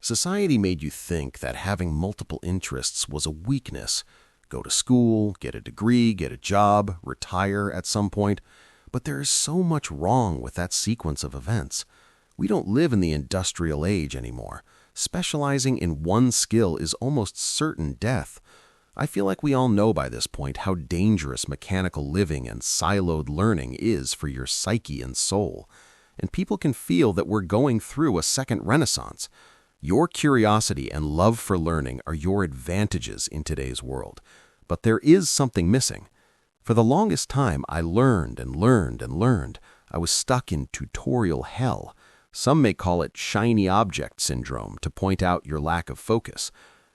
Society made you think that having multiple interests was a weakness. Go to school, get a degree, get a job, retire at some point. But there is so much wrong with that sequence of events. We don't live in the industrial age anymore. Specializing in one skill is almost certain death. I feel like we all know by this point how dangerous mechanical living and siloed learning is for your psyche and soul. And people can feel that we're going through a second renaissance. Your curiosity and love for learning are your advantages in today's world. But there is something missing. For the longest time, I learned and learned and learned. I was stuck in tutorial hell. Some may call it shiny object syndrome to point out your lack of focus.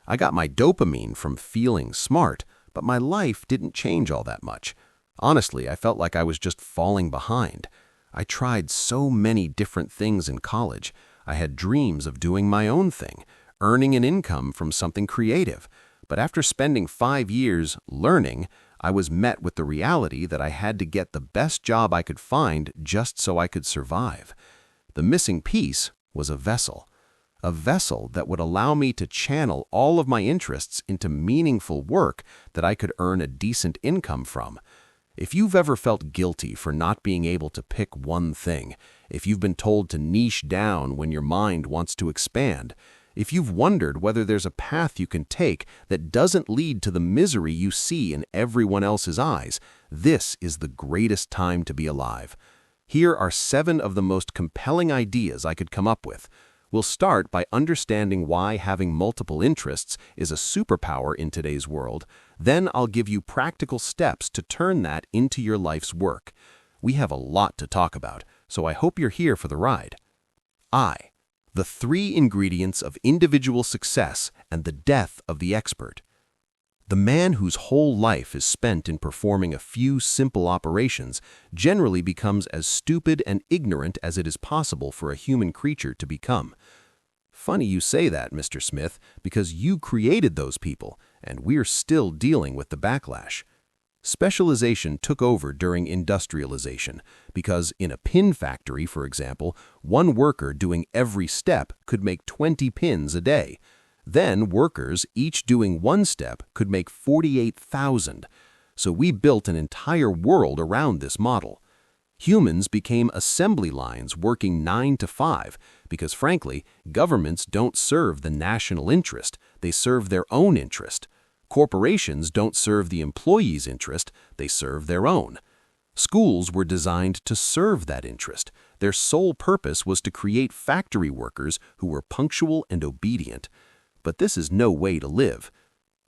I got my dopamine from feeling smart, but my life didn't change all that much. Honestly, I felt like I was just falling behind. I tried so many different things in college. I had dreams of doing my own thing, earning an income from something creative. But after spending 5 years learning, I was met with the reality that I had to get the best job I could find just so I could survive. The missing piece was a vessel that would allow me to channel all of my interests into meaningful work that I could earn a decent income from. If you've ever felt guilty for not being able to pick one thing, if you've been told to niche down when your mind wants to expand, if you've wondered whether there's a path you can take that doesn't lead to the misery you see in everyone else's eyes, this is the greatest time to be alive. Here are 7 of the most compelling ideas I could come up with. We'll start by understanding why having multiple interests is a superpower in today's world. Then I'll give you practical steps to turn that into your life's work. We have a lot to talk about, so I hope you're here for the ride. The 3 ingredients of individual success and the death of the expert. The man whose whole life is spent in performing a few simple operations generally becomes as stupid and ignorant as it is possible for a human creature to become. Funny you say that, Mr. Smith, because you created those people, and we're still dealing with the backlash. Specialization took over during industrialization because in a pin factory, for example, one worker doing every step could make 20 pins a day. Then workers, each doing one step, could make 48,000. So we built an entire world around this model. Humans became assembly lines working 9 to 5 because, frankly, governments don't serve the national interest, they serve their own interest. Corporations don't serve the employee's interest, they serve their own. Schools were designed to serve that interest. Their sole purpose was to create factory workers who were punctual and obedient. But this is no way to live.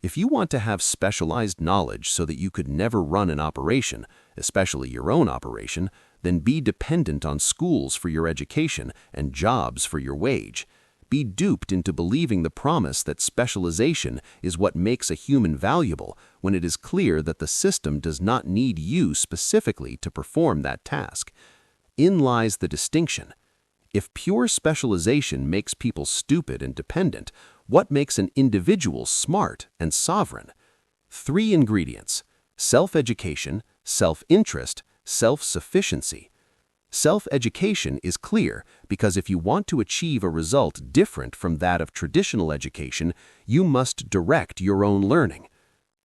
If you want to have specialized knowledge so that you could never run an operation, especially your own operation, then be dependent on schools for your education and jobs for your wage. Be duped into believing the promise that specialization is what makes a human valuable when it is clear that the system does not need you specifically to perform that task. In lies the distinction. If pure specialization makes people stupid and dependent, what makes an individual smart and sovereign? 3 ingredients: self-education, self-interest, self-sufficiency. Self-education is clear because if you want to achieve a result different from that of traditional education, you must direct your own learning.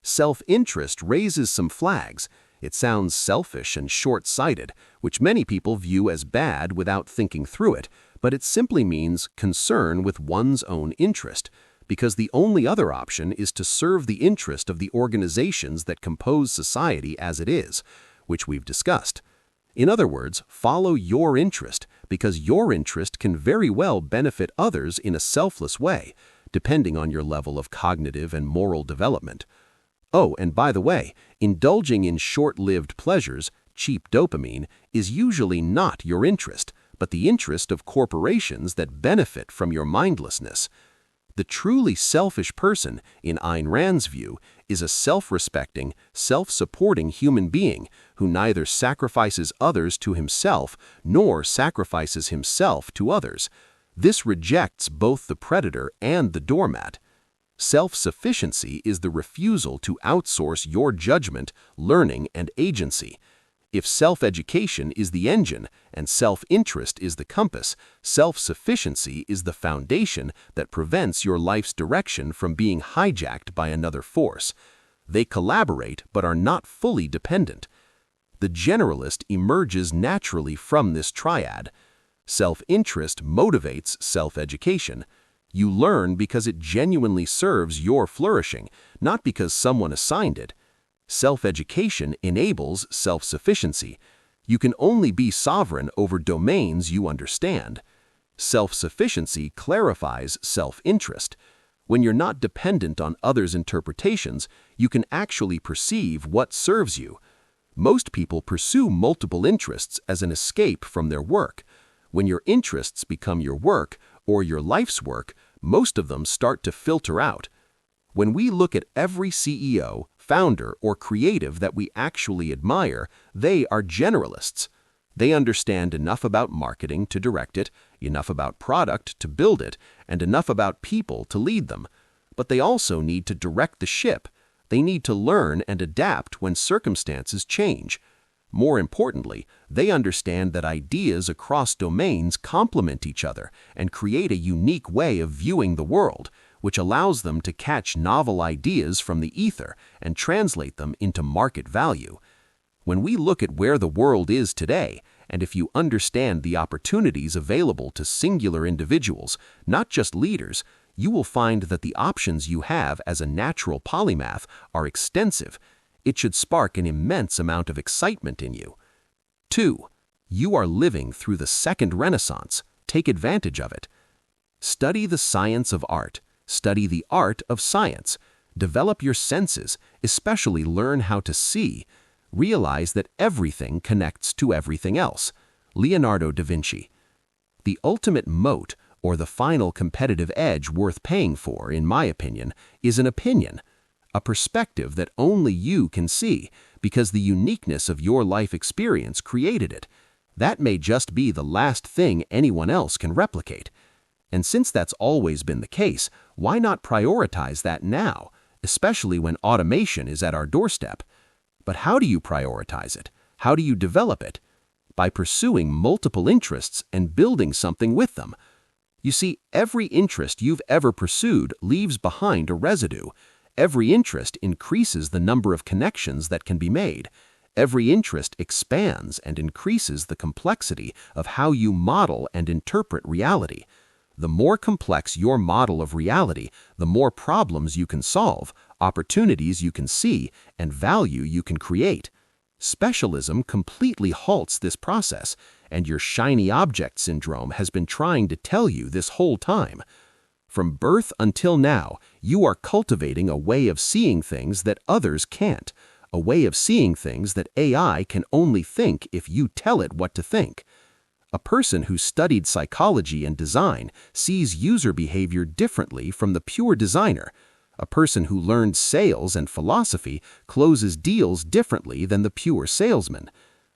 Self-interest raises some flags. It sounds selfish and short-sighted, which many people view as bad without thinking through it, but it simply means concern with one's own interest, because the only other option is to serve the interest of the organizations that compose society as it is, which we've discussed. In other words, follow your interest, because your interest can very well benefit others in a selfless way, depending on your level of cognitive and moral development. Oh, and by the way, indulging in short-lived pleasures, cheap dopamine, is usually not your interest, but the interest of corporations that benefit from your mindlessness. The truly selfish person, in Ayn Rand's view, is a self-respecting, self-supporting human being who neither sacrifices others to himself nor sacrifices himself to others. This rejects both the predator and the doormat. Self-sufficiency is the refusal to outsource your judgment, learning, and agency. If self-education is the engine and self-interest is the compass, self-sufficiency is the foundation that prevents your life's direction from being hijacked by another force. They collaborate but are not fully dependent. The generalist emerges naturally from this triad. Self-interest motivates self-education. You learn because it genuinely serves your flourishing, not because someone assigned it. Self-education enables self-sufficiency. You can only be sovereign over domains you understand. Self-sufficiency clarifies self-interest. When you're not dependent on others' interpretations, you can actually perceive what serves you. Most people pursue multiple interests as an escape from their work. When your interests become your work or your life's work, most of them start to filter out. When we look at every CEO, founder, or creative that we actually admire, they are generalists. They understand enough about marketing to direct it, enough about product to build it, and enough about people to lead them. But they also need to direct the ship. They need to learn and adapt when circumstances change. More importantly, they understand that ideas across domains complement each other and create a unique way of viewing the world, which allows them to catch novel ideas from the ether and translate them into market value. When we look at where the world is today, and if you understand the opportunities available to singular individuals, not just leaders, you will find that the options you have as a natural polymath are extensive. It should spark an immense amount of excitement in you. 2. You are living through the second Renaissance. Take advantage of it. Study the science of art. Study the art of science. Develop your senses, especially learn how to see. Realize that everything connects to everything else. Leonardo da Vinci. The ultimate moat, or the final competitive edge worth paying for, in my opinion, is an opinion. A perspective that only you can see, because the uniqueness of your life experience created it. That may just be the last thing anyone else can replicate. And since that's always been the case, why not prioritize that now, especially when automation is at our doorstep? But how do you prioritize it? How do you develop it? By pursuing multiple interests and building something with them. You see, every interest you've ever pursued leaves behind a residue. Every interest increases the number of connections that can be made. Every interest expands and increases the complexity of how you model and interpret reality. The more complex your model of reality, the more problems you can solve, opportunities you can see, and value you can create. Specialism completely halts this process, and your shiny object syndrome has been trying to tell you this whole time. From birth until now, you are cultivating a way of seeing things that others can't, a way of seeing things that AI can only think if you tell it what to think. A person who studied psychology and design sees user behavior differently from the pure designer. A person who learned sales and philosophy closes deals differently than the pure salesman.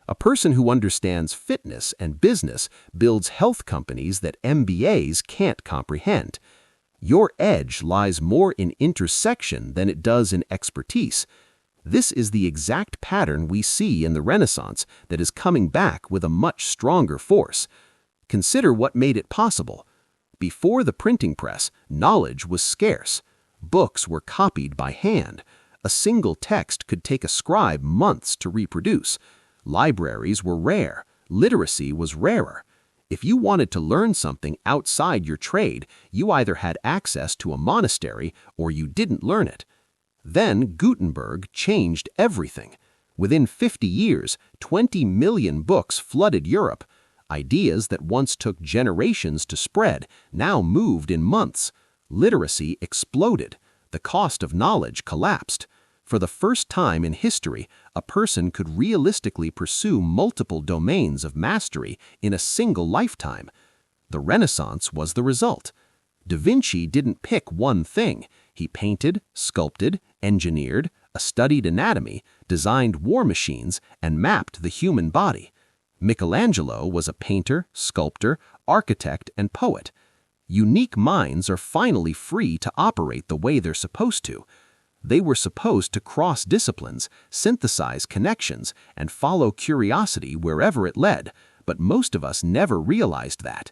A person who understands fitness and business builds health companies that MBAs can't comprehend. Your edge lies more in intersection than it does in expertise. This is the exact pattern we see in the Renaissance that is coming back with a much stronger force. Consider what made it possible. Before the printing press, knowledge was scarce. Books were copied by hand. A single text could take a scribe months to reproduce. Libraries were rare. Literacy was rarer. If you wanted to learn something outside your trade, you either had access to a monastery or you didn't learn it. Then Gutenberg changed everything. Within 50 years, 20 million books flooded Europe. Ideas that once took generations to spread now moved in months. Literacy exploded. The cost of knowledge collapsed. For the first time in history, a person could realistically pursue multiple domains of mastery in a single lifetime. The Renaissance was the result. Da Vinci didn't pick one thing. He painted, sculpted, engineered, studied anatomy, designed war machines, and mapped the human body. Michelangelo was a painter, sculptor, architect, and poet. Unique minds are finally free to operate the way they're supposed to. They were supposed to cross disciplines, synthesize connections, and follow curiosity wherever it led, but most of us never realized that.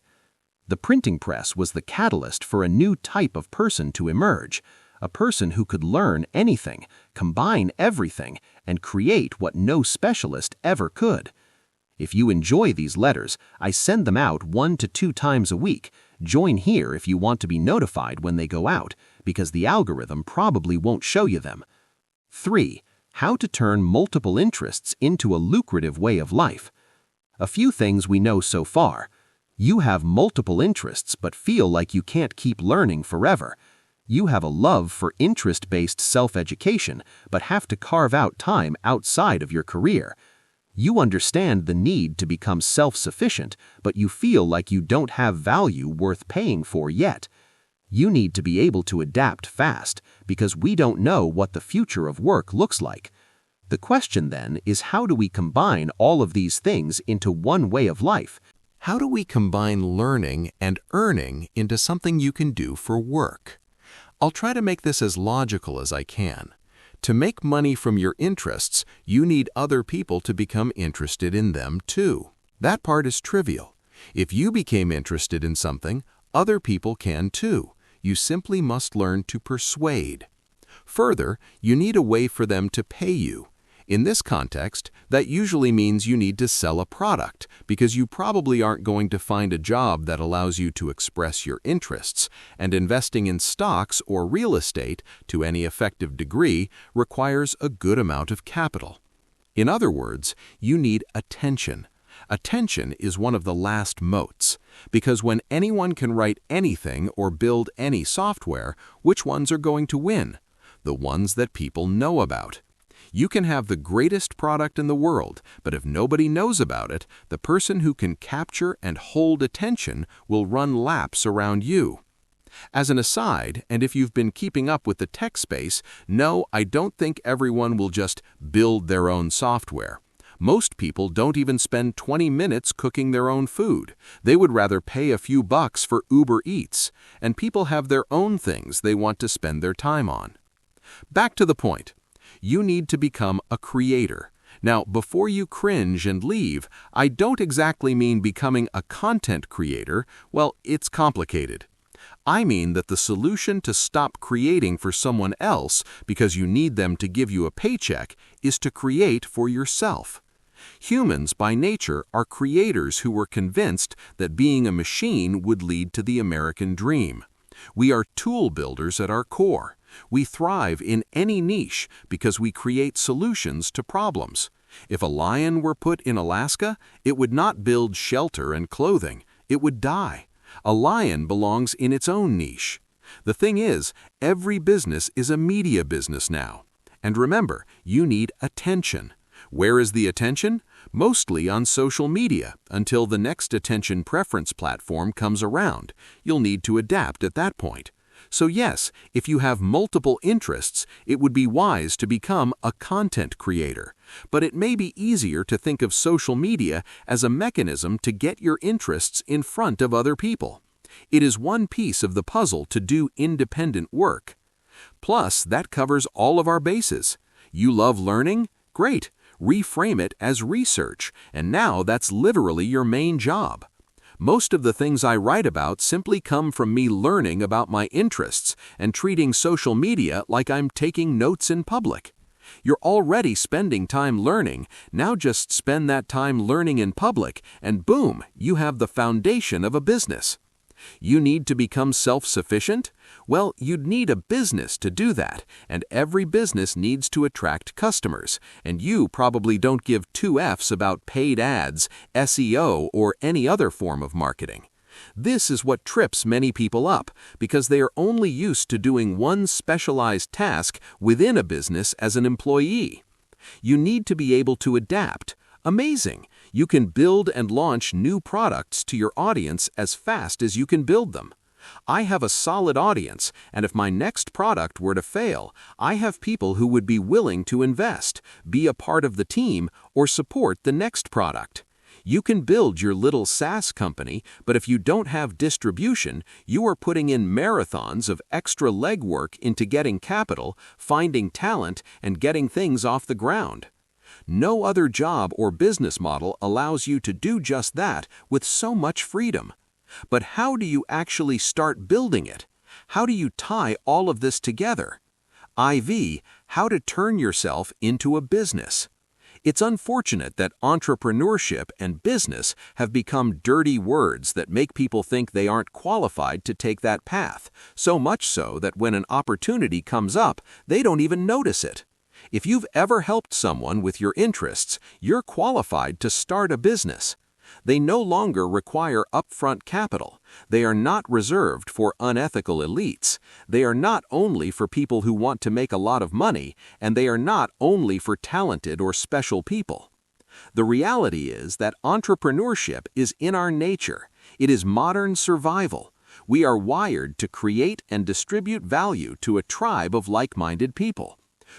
The printing press was the catalyst for a new type of person to emerge, a person who could learn anything, combine everything, and create what no specialist ever could. If you enjoy these letters, I send them out 1 to 2 times a week. Join here if you want to be notified when they go out, because the algorithm probably won't show you them. 3. How to turn multiple interests into a lucrative way of life. A few things we know so far. You have multiple interests but feel like you can't keep learning forever. You have a love for interest-based self-education but have to carve out time outside of your career. You understand the need to become self-sufficient, but you feel like you don't have value worth paying for yet. You need to be able to adapt fast because we don't know what the future of work looks like. The question then is, how do we combine all of these things into one way of life? How do we combine learning and earning into something you can do for work? I'll try to make this as logical as I can. To make money from your interests, you need other people to become interested in them too. That part is trivial. If you became interested in something, other people can too. You simply must learn to persuade. Further, you need a way for them to pay you. In this context, that usually means you need to sell a product because you probably aren't going to find a job that allows you to express your interests, and investing in stocks or real estate to any effective degree requires a good amount of capital. In other words, you need attention. Attention is one of the last moats, because when anyone can write anything or build any software, which ones are going to win? The ones that people know about. You can have the greatest product in the world, but if nobody knows about it, the person who can capture and hold attention will run laps around you. As an aside, and if you've been keeping up with the tech space, no, I don't think everyone will just build their own software. Most people don't even spend 20 minutes cooking their own food. They would rather pay a few bucks for Uber Eats, and people have their own things they want to spend their time on. Back to the point. You need to become a creator. Now, before you cringe and leave, I don't exactly mean becoming a content creator. Well, it's complicated. I mean that the solution to stop creating for someone else because you need them to give you a paycheck is to create for yourself. Humans, by nature, are creators who were convinced that being a machine would lead to the American dream. We are tool builders at our core. We thrive in any niche because we create solutions to problems. If a lion were put in Alaska, it would not build shelter and clothing. It would die. A lion belongs in its own niche. The thing is, every business is a media business now. And remember, you need attention. Where is the attention? Mostly on social media, until the next attention preference platform comes around. You'll need to adapt at that point. So yes, if you have multiple interests, it would be wise to become a content creator. But it may be easier to think of social media as a mechanism to get your interests in front of other people. It is one piece of the puzzle to do independent work. Plus, that covers all of our bases. You love learning? Great. Reframe it as research, and now that's literally your main job. Most of the things I write about simply come from me learning about my interests and treating social media like I'm taking notes in public. You're already spending time learning, now just spend that time learning in public, and boom, you have the foundation of a business. You need to become self-sufficient? Well, you'd need a business to do that, and every business needs to attract customers, and you probably don't give 2 Fs about paid ads, SEO, or any other form of marketing. This is what trips many people up, because they are only used to doing one specialized task within a business as an employee. You need to be able to adapt. Amazing! You can build and launch new products to your audience as fast as you can build them. I have a solid audience, and if my next product were to fail, I have people who would be willing to invest, be a part of the team, or support the next product. You can build your little SaaS company, but if you don't have distribution, you are putting in marathons of extra legwork into getting capital, finding talent, and getting things off the ground. No other job or business model allows you to do just that with so much freedom. But how do you actually start building it? How do you tie all of this together? IV, how to turn yourself into a business. It's unfortunate that entrepreneurship and business have become dirty words that make people think they aren't qualified to take that path, so much so that when an opportunity comes up, they don't even notice it. If you've ever helped someone with your interests, you're qualified to start a business. They no longer require upfront capital. They are not reserved for unethical elites. They are not only for people who want to make a lot of money, and they are not only for talented or special people. The reality is that entrepreneurship is in our nature. It is modern survival. We are wired to create and distribute value to a tribe of like-minded people.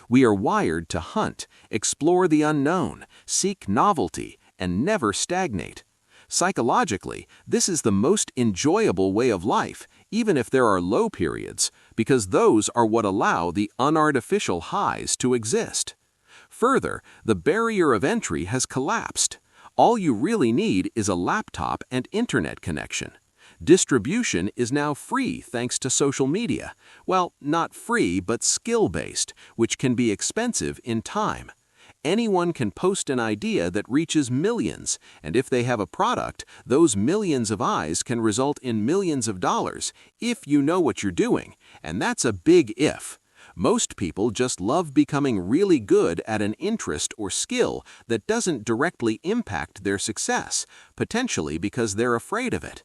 We are wired to hunt, explore the unknown, seek novelty, and never stagnate. Psychologically, this is the most enjoyable way of life, even if there are low periods, because those are what allow the unartificial highs to exist. Further, the barrier of entry has collapsed. All you really need is a laptop and internet connection. Distribution is now free thanks to social media. Well, not free, but skill-based, which can be expensive in time. Anyone can post an idea that reaches millions, and if they have a product, those millions of eyes can result in millions of dollars, if you know what you're doing, and that's a big if. Most people just love becoming really good at an interest or skill that doesn't directly impact their success, potentially because they're afraid of it.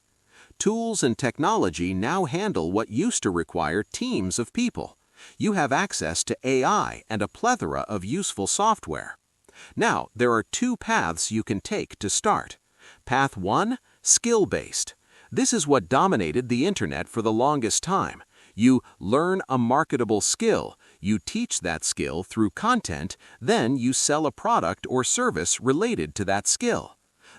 Tools and technology now handle what used to require teams of people. You have access to AI and a plethora of useful software. Now, there are two paths you can take to start. Path 1, skill-based. This is what dominated the internet for the longest time. You learn a marketable skill, you teach that skill through content, then you sell a product or service related to that skill.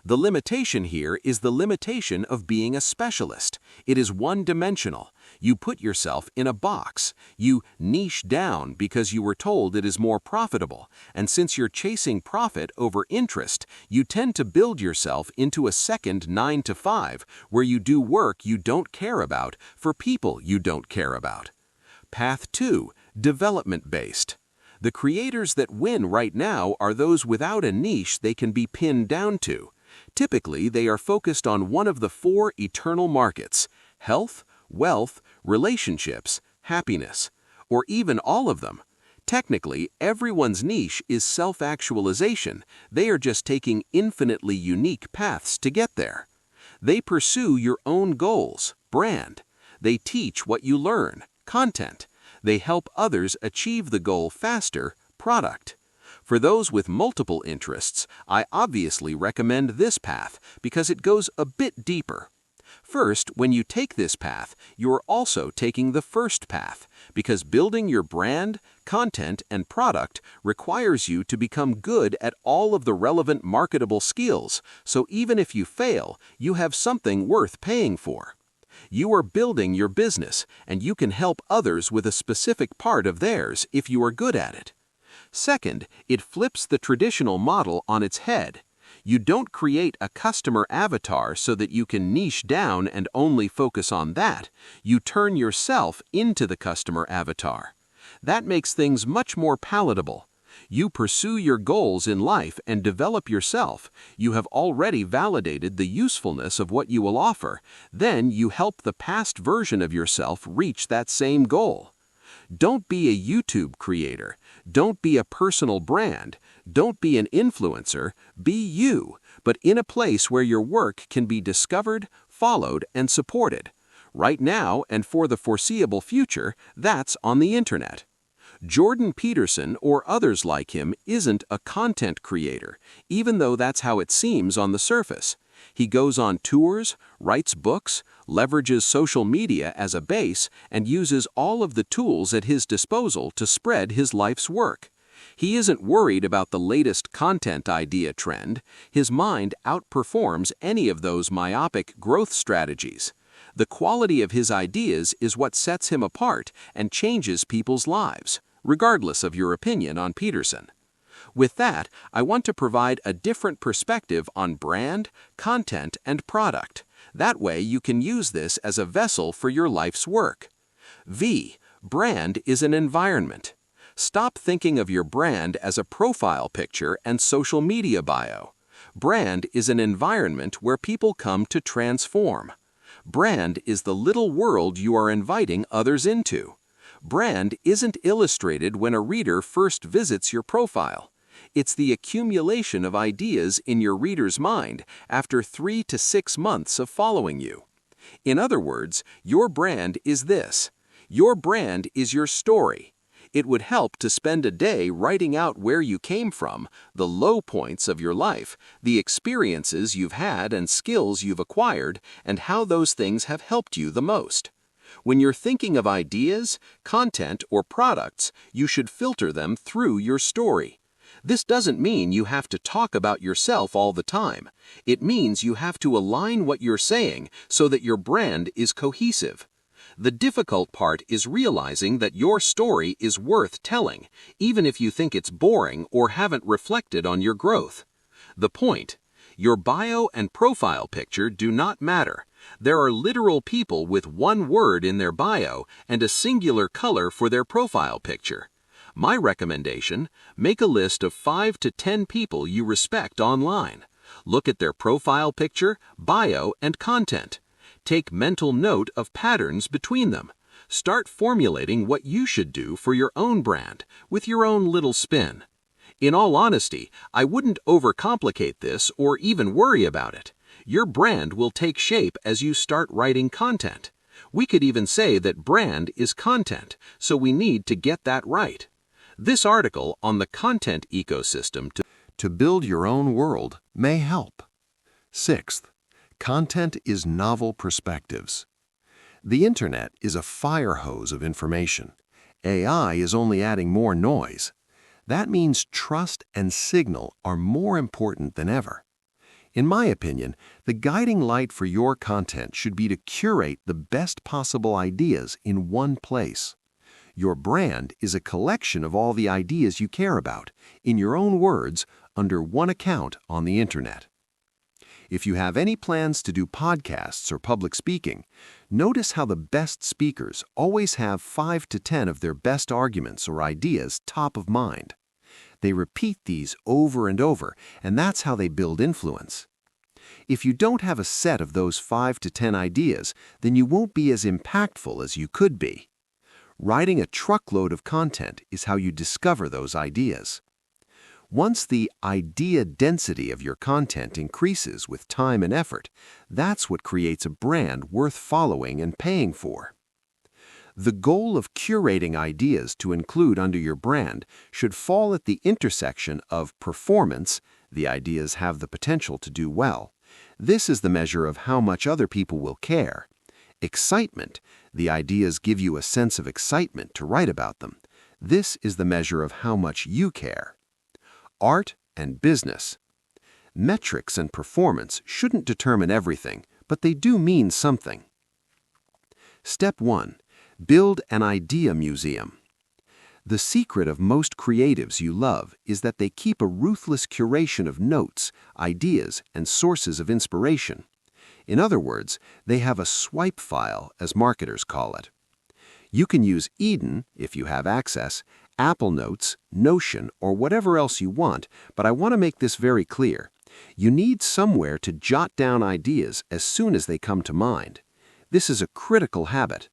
The limitation here is the limitation of being a specialist. It is one-dimensional. You put yourself in a box. You niche down because you were told it is more profitable. And since you're chasing profit over interest, you tend to build yourself into a second 9-to-5 where you do work you don't care about for people you don't care about. Path 2, development-based. The creators that win right now are those without a niche they can be pinned down to. Typically, they are focused on one of the 4 eternal markets: health, wealth, relationships, happiness, or even all of them. Technically, everyone's niche is self-actualization. They are just taking infinitely unique paths to get there. They pursue your own goals, brand. They teach what you learn, content. They help others achieve the goal faster, product. For those with multiple interests, I obviously recommend this path because it goes a bit deeper. First, when you take this path, you're also taking the first path, because building your brand, content, and product requires you to become good at all of the relevant marketable skills, so even if you fail, you have something worth paying for. You are building your business, and you can help others with a specific part of theirs if you are good at it. Second, it flips the traditional model on its head. You don't create a customer avatar so that you can niche down and only focus on that. You turn yourself into the customer avatar. That makes things much more palatable. You pursue your goals in life and develop yourself. You have already validated the usefulness of what you will offer. Then you help the past version of yourself reach that same goal. Don't be a YouTube creator. Don't be a personal brand. Don't be an influencer. Be you, but in a place where your work can be discovered, followed, and supported. Right now and for the foreseeable future, that's on the internet. Jordan Peterson or others like him isn't a content creator, even though that's how it seems on the surface. He goes on tours, writes books, leverages social media as a base, and uses all of the tools at his disposal to spread his life's work. He isn't worried about the latest content idea trend. His mind outperforms any of those myopic growth strategies. The quality of his ideas is what sets him apart and changes people's lives, regardless of your opinion on Peterson. With that, I want to provide a different perspective on brand, content, and product. That way you can use this as a vessel for your life's work. V. Brand is an environment. Stop thinking of your brand as a profile picture and social media bio. Brand is an environment where people come to transform. Brand is the little world you are inviting others into. Brand isn't illustrated when a reader first visits your profile. It's the accumulation of ideas in your reader's mind after 3 to 6 months of following you. In other words, your brand is this. Your brand is your story. It would help to spend a day writing out where you came from, the low points of your life, the experiences you've had and skills you've acquired, and how those things have helped you the most. When you're thinking of ideas, content, or products, you should filter them through your story. This doesn't mean you have to talk about yourself all the time. It means you have to align what you're saying so that your brand is cohesive. The difficult part is realizing that your story is worth telling, even if you think it's boring or haven't reflected on your growth. The point: your bio and profile picture do not matter. There are literal people with one word in their bio and a singular color for their profile picture. My recommendation: make a list of 5 to 10 people you respect online. Look at their profile picture, bio, and content. Take mental note of patterns between them. Start formulating what you should do for your own brand, with your own little spin. In all honesty, I wouldn't overcomplicate this or even worry about it. Your brand will take shape as you start writing content. We could even say that brand is content, so we need to get that right. This article on the content ecosystem To build your own world may help. Sixth, content is novel perspectives. The internet is a fire hose of information. AI is only adding more noise. That means trust and signal are more important than ever. In my opinion, the guiding light for your content should be to curate the best possible ideas in one place. Your brand is a collection of all the ideas you care about, in your own words, under one account on the internet. If you have any plans to do podcasts or public speaking, notice how the best speakers always have 5 to 10 of their best arguments or ideas top of mind. They repeat these over and over, and that's how they build influence. If you don't have a set of those 5 to 10 ideas, then you won't be as impactful as you could be. Writing a truckload of content is how you discover those ideas. Once the idea density of your content increases with time and effort, that's what creates a brand worth following and paying for. The goal of curating ideas to include under your brand should fall at the intersection of performance, the ideas have the potential to do well. This is the measure of how much other people will care. Excitement, the ideas give you a sense of excitement to write about them. This is the measure of how much you care. Art and business. Metrics and performance shouldn't determine everything, but they do mean something. Step 1. Build an idea museum. The secret of most creatives you love is that they keep a ruthless curation of notes, ideas, and sources of inspiration. In other words, they have a swipe file, as marketers call it. You can use Eden, if you have access, Apple Notes, Notion, or whatever else you want, but I want to make this very clear. You need somewhere to jot down ideas as soon as they come to mind. This is a critical habit.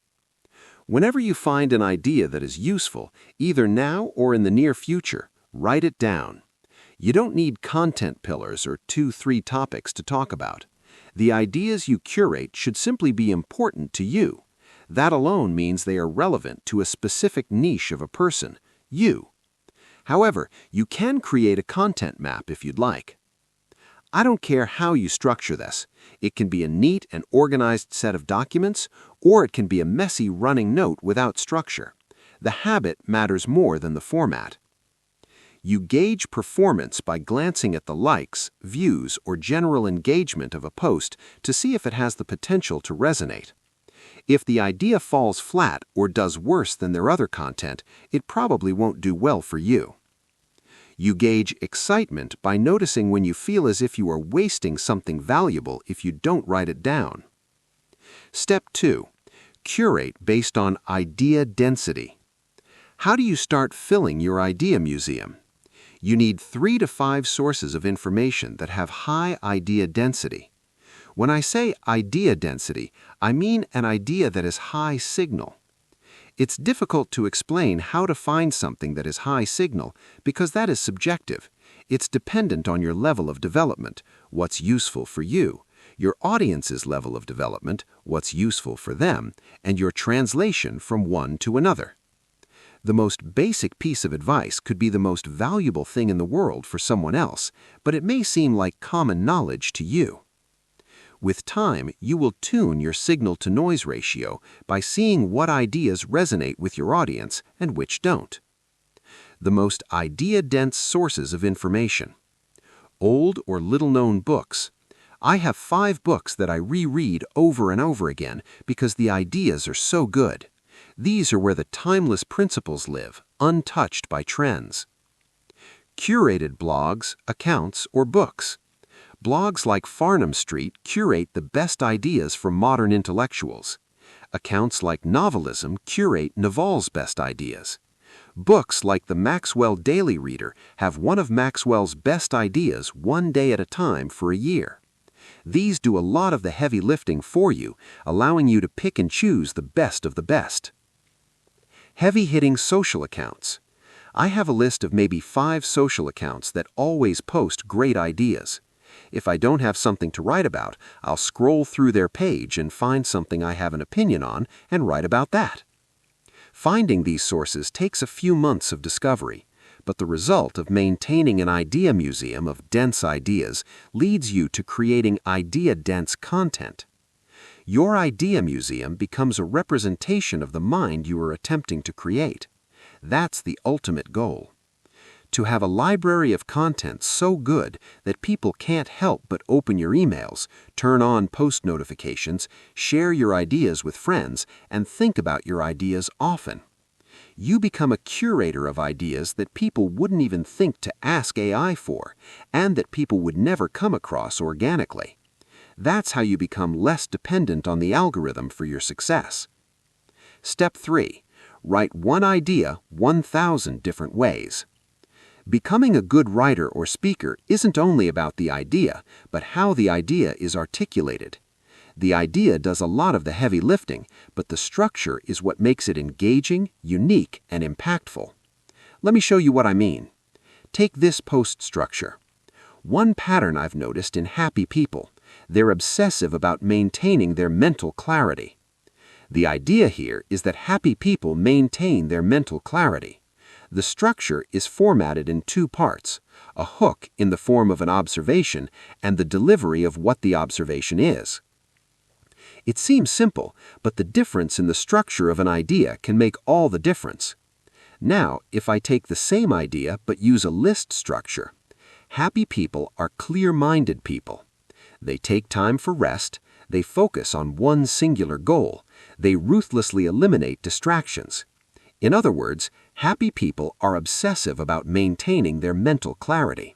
Whenever you find an idea that is useful, either now or in the near future, write it down. You don't need content pillars or 2-3 topics to talk about. The ideas you curate should simply be important to you. That alone means they are relevant to a specific niche of a person, you. However, you can create a content map if you'd like. I don't care how you structure this. It can be a neat and organized set of documents, or it can be a messy running note without structure. The habit matters more than the format. You gauge performance by glancing at the likes, views, or general engagement of a post to see if it has the potential to resonate. If the idea falls flat or does worse than their other content, it probably won't do well for you. You gauge excitement by noticing when you feel as if you are wasting something valuable if you don't write it down. Step 2. Curate based on idea density. How do you start filling your idea museum? You need 3 to 5 sources of information that have high idea density. When I say idea density, I mean an idea that is high signal. It's difficult to explain how to find something that is high signal because that is subjective. It's dependent on your level of development, what's useful for you, your audience's level of development, what's useful for them, and your translation from one to another. The most basic piece of advice could be the most valuable thing in the world for someone else, but it may seem like common knowledge to you. With time, you will tune your signal-to-noise ratio by seeing what ideas resonate with your audience and which don't. The most idea-dense sources of information. Old or little-known books. I have 5 books that I reread over and over again because the ideas are so good. These are where the timeless principles live, untouched by trends. Curated blogs, accounts, or books. Blogs like Farnham Street curate the best ideas from modern intellectuals. Accounts like Novelism curate Naval's best ideas. Books like the Maxwell Daily Reader have one of Maxwell's best ideas one day at a time for a year. These do a lot of the heavy lifting for you, allowing you to pick and choose the best of the best. Heavy-hitting social accounts. I have a list of maybe 5 social accounts that always post great ideas. If I don't have something to write about, I'll scroll through their page and find something I have an opinion on and write about that. Finding these sources takes a few months of discovery, but the result of maintaining an idea museum of dense ideas leads you to creating idea-dense content. Your idea museum becomes a representation of the mind you are attempting to create. That's the ultimate goal. To have a library of content so good that people can't help but open your emails, turn on post notifications, share your ideas with friends, and think about your ideas often. You become a curator of ideas that people wouldn't even think to ask AI for, and that people would never come across organically. That's how you become less dependent on the algorithm for your success. Step 3. Write one idea 1,000 different ways. Becoming a good writer or speaker isn't only about the idea, but how the idea is articulated. The idea does a lot of the heavy lifting, but the structure is what makes it engaging, unique, and impactful. Let me show you what I mean. Take this post structure. One pattern I've noticed in happy people: they're obsessive about maintaining their mental clarity. The idea here is that happy people maintain their mental clarity. The structure is formatted in 2 parts, a hook in the form of an observation and the delivery of what the observation is. It seems simple, but the difference in the structure of an idea can make all the difference. Now, if I take the same idea but use a list structure, happy people are clear-minded people. They take time for rest, they focus on one singular goal, they ruthlessly eliminate distractions. In other words, happy people are obsessive about maintaining their mental clarity.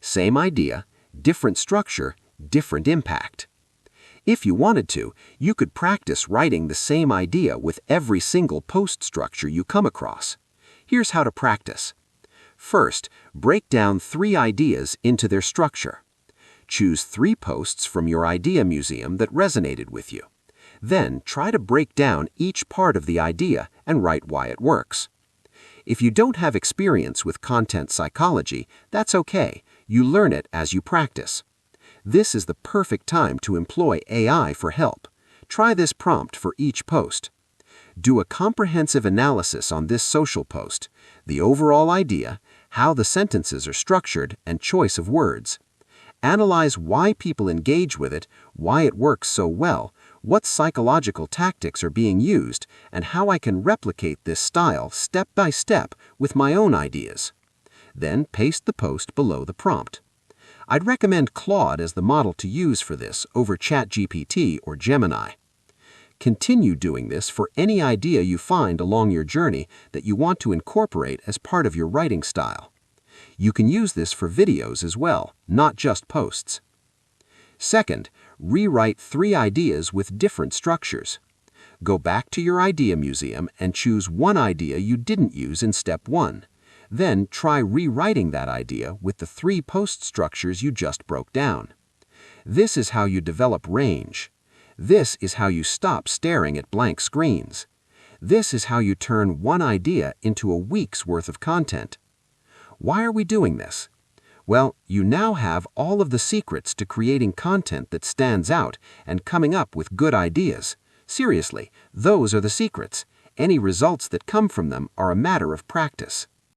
Same idea, different structure, different impact. If you wanted to, you could practice writing the same idea with every single post structure you come across. Here's how to practice. First, break down 3 ideas into their structure. Choose 3 posts from your idea museum that resonated with you. Then try to break down each part of the idea and write why it works. If you don't have experience with content psychology, that's okay. You learn it as you practice. This is the perfect time to employ AI for help. Try this prompt for each post. Do a comprehensive analysis on this social post, the overall idea, how the sentences are structured, and choice of words. Analyze why people engage with it, why it works so well, what psychological tactics are being used, and how I can replicate this style step by step with my own ideas. Then paste the post below the prompt. I'd recommend Claude as the model to use for this over ChatGPT or Gemini. Continue doing this for any idea you find along your journey that you want to incorporate as part of your writing style. You can use this for videos as well, not just posts. Second, rewrite 3 ideas with different structures. Go back to your idea museum and choose one idea you didn't use in step 1. Then try rewriting that idea with the 3 post structures you just broke down. This is how you develop range. This is how you stop staring at blank screens. This is how you turn one idea into a week's worth of content. Why are we doing this? Well, you now have all of the secrets to creating content that stands out and coming up with good ideas. Seriously, those are the secrets. Any results that come from them are a matter of practice.